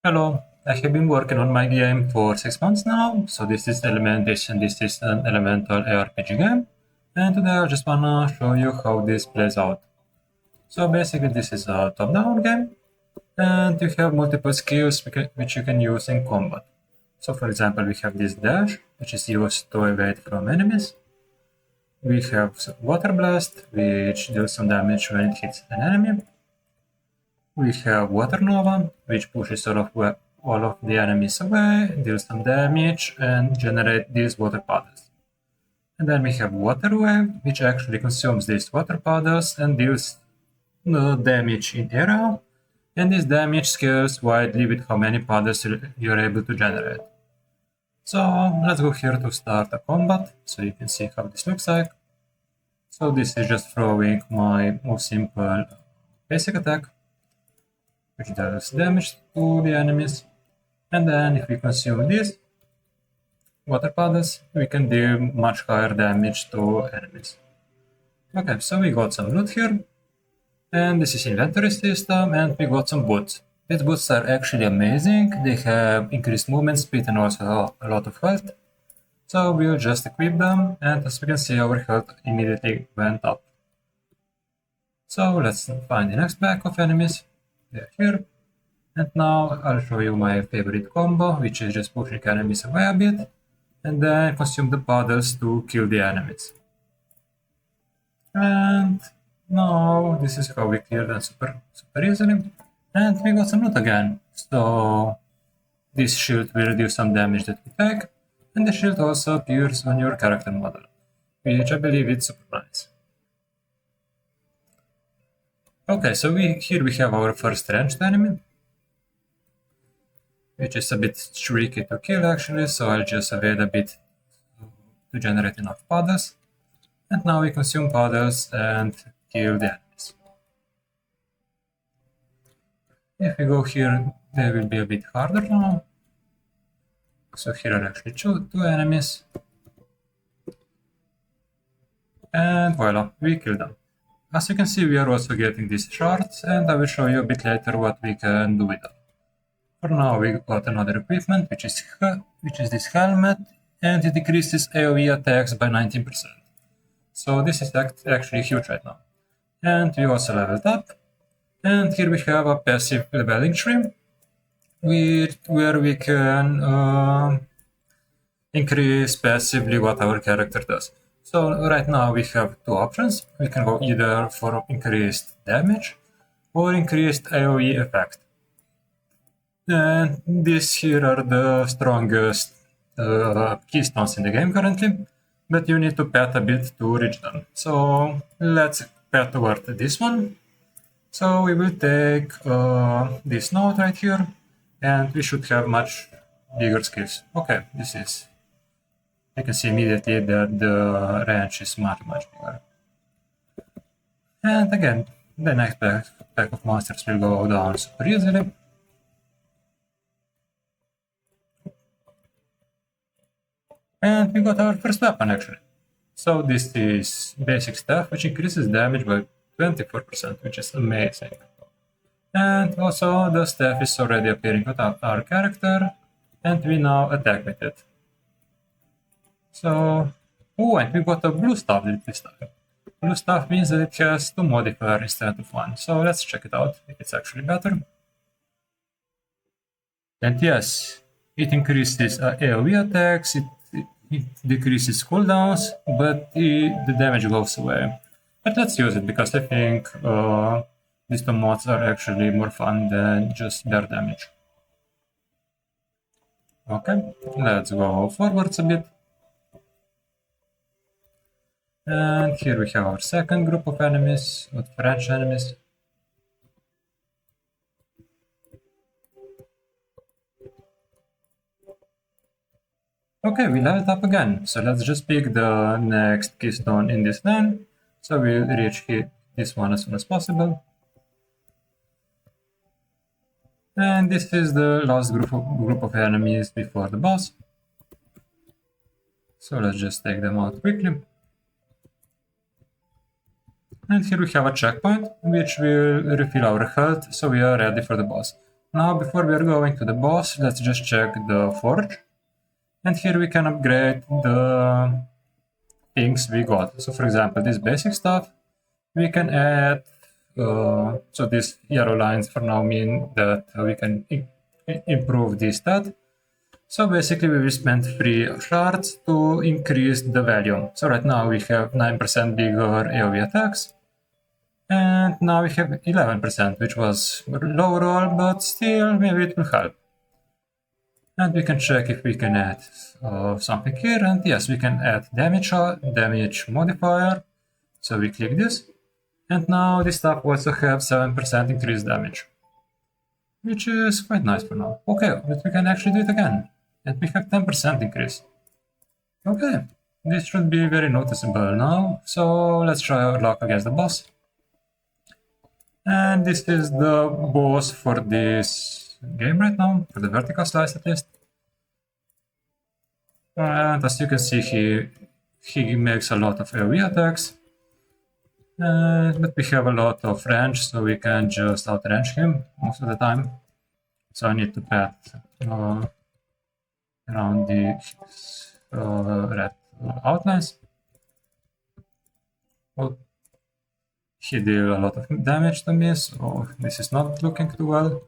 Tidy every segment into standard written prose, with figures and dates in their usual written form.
Hello, I have been working on my game for 6 months now, so this is Elementation, this is an elemental ARPG game, and today I just wanna show you how this plays out. So basically this is a top-down game, and you have multiple skills which you can use in combat. So for example we have this dash, which is used to evade from enemies. We have Water Blast, which deals some damage when it hits an enemy. We have Water Nova, which pushes all of the enemies away, deals some damage, and generate these water puddles. And then we have Water Wave, which actually consumes these water puddles and deals damage in area, and this damage scales widely with how many puddles you're able to generate. So let's go here to start a combat, so you can see how this looks like. So this is just throwing my most simple basic attack, which does damage to the enemies. And then if we consume these water puddles, we can deal much higher damage to enemies. Okay, so we got some loot here, and this is inventory system, and we got some boots. These boots are actually amazing. They have increased movement speed and also a lot of health. So we'll just equip them, and as we can see, our health immediately went up. So let's find the next pack of enemies. They're here. And now I'll show you my favorite combo, which is just pushing enemies away a bit, and then consume the puddles to kill the enemies. And now this is how we clear them super easily. And we got some loot again. So this shield will reduce some damage that we take, and the shield also appears on your character model, which I believe is super nice. Okay, so here we have our first ranged enemy, which is a bit tricky to kill actually, so I'll just evade a bit to generate enough puddles. And now we consume puddles and kill the enemies. If we go here, they will be a bit harder now. So here are actually two enemies. And voila, we killed them. As you can see, we are also getting these shards, and I will show you a bit later what we can do with them. For now, we got another equipment, which is this helmet, and it decreases AoE attacks by 19%. So this is actually huge right now. And we also leveled up, and here we have a passive leveling tree, where we can increase passively what our character does. So right now we have two options. We can go either for increased damage or increased AoE effect. And these here are the strongest keystones in the game currently, but you need to pat a bit to reach them. So let's pat toward this one. So we will take this node right here, and we should have much bigger skills. Okay, this is... You can see immediately that the range is much bigger. And again, the next pack of monsters will go down super easily. And we got our first weapon actually. So this is basic stuff, which increases damage by 24%, which is amazing. And also the staff is already appearing on our character, and we now attack with it. So, oh, and we got a blue stuff this time. Blue stuff means that it has two modifiers instead of one. So let's check it out if it's actually better. And yes, it increases AoE attacks, it decreases cooldowns, but the damage goes away. But let's use it because I think these two mods are actually more fun than just their damage. Okay, let's go forwards a bit. And here we have our second group of enemies, with French enemies. Okay, we leveled up again, so let's just pick the next keystone in this line, so we'll reach this one as soon as possible. And this is the last group of enemies before the boss. So let's just take them out quickly. And here we have a checkpoint, which will refill our health, so we are ready for the boss. Now, before we are going to the boss, let's just check the forge. And here we can upgrade the things we got. So for example, this basic stuff, we can add, so these yellow lines for now mean that we can improve this stat. So basically we will spend 3 shards to increase the value. So right now we have 9% bigger AoE attacks. And now we have 11%, which was low roll, but still maybe it will help. And we can check if we can add something here, and yes, we can add damage modifier. So we click this, and now this stuff also have 7% increased damage, which is quite nice for now. Okay, but we can actually do it again, and we have 10% increase. Okay, this should be very noticeable now, so let's try our luck against the boss. And this is the boss for this game right now, for the vertical slice at least. And as you can see, he makes a lot of AoE attacks. But we have a lot of range, so we can just outrange him most of the time. So I need to pat around the red outlines. Well, he did a lot of damage to me, so this is not looking too well.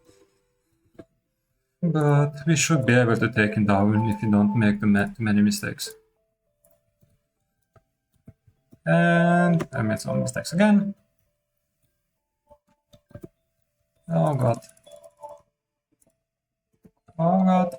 But we should be able to take him down if we don't make too many mistakes. And I made some mistakes again. Oh god. Oh god.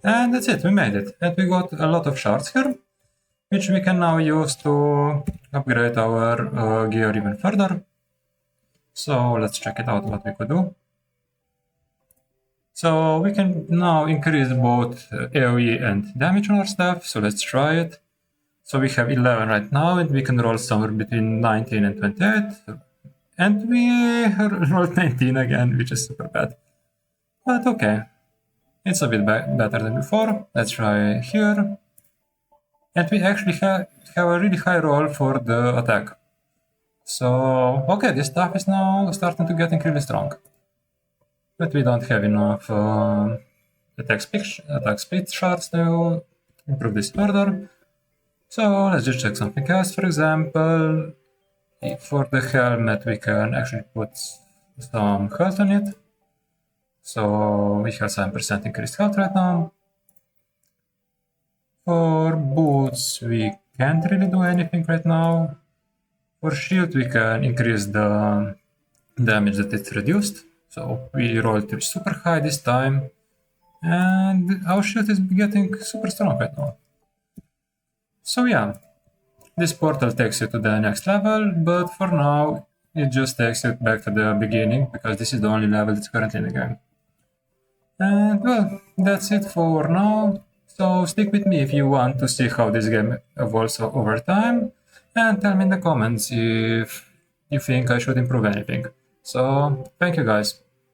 And that's it, we made it. And we got a lot of shards here, which we can now use to upgrade our gear even further. So let's check it out, what we could do. So we can now increase both AoE and damage on our stuff, so let's try it. So we have 11 right now, and we can roll somewhere between 19 and 28. And we rolled 19 again, which is super bad. But okay. It's a bit better than before. Let's try here. And we actually have a really high roll for the attack. So, okay, this stuff is now starting to get incredibly strong. But we don't have enough attack speed shards to improve this further. So let's just check something else. For example, for the helmet we can actually put some health on it. So we have 7% increased health right now. For boots we can't really do anything right now. For shield we can increase the damage that it's reduced. So we rolled it super high this time. And our shield is getting super strong right now. So yeah, this portal takes you to the next level, but for now it just takes you back to the beginning, because this is the only level that's currently in the game. And well, that's it for now. So stick with me if you want to see how this game evolves over time, and tell me in the comments if you think I should improve anything. So thank you guys.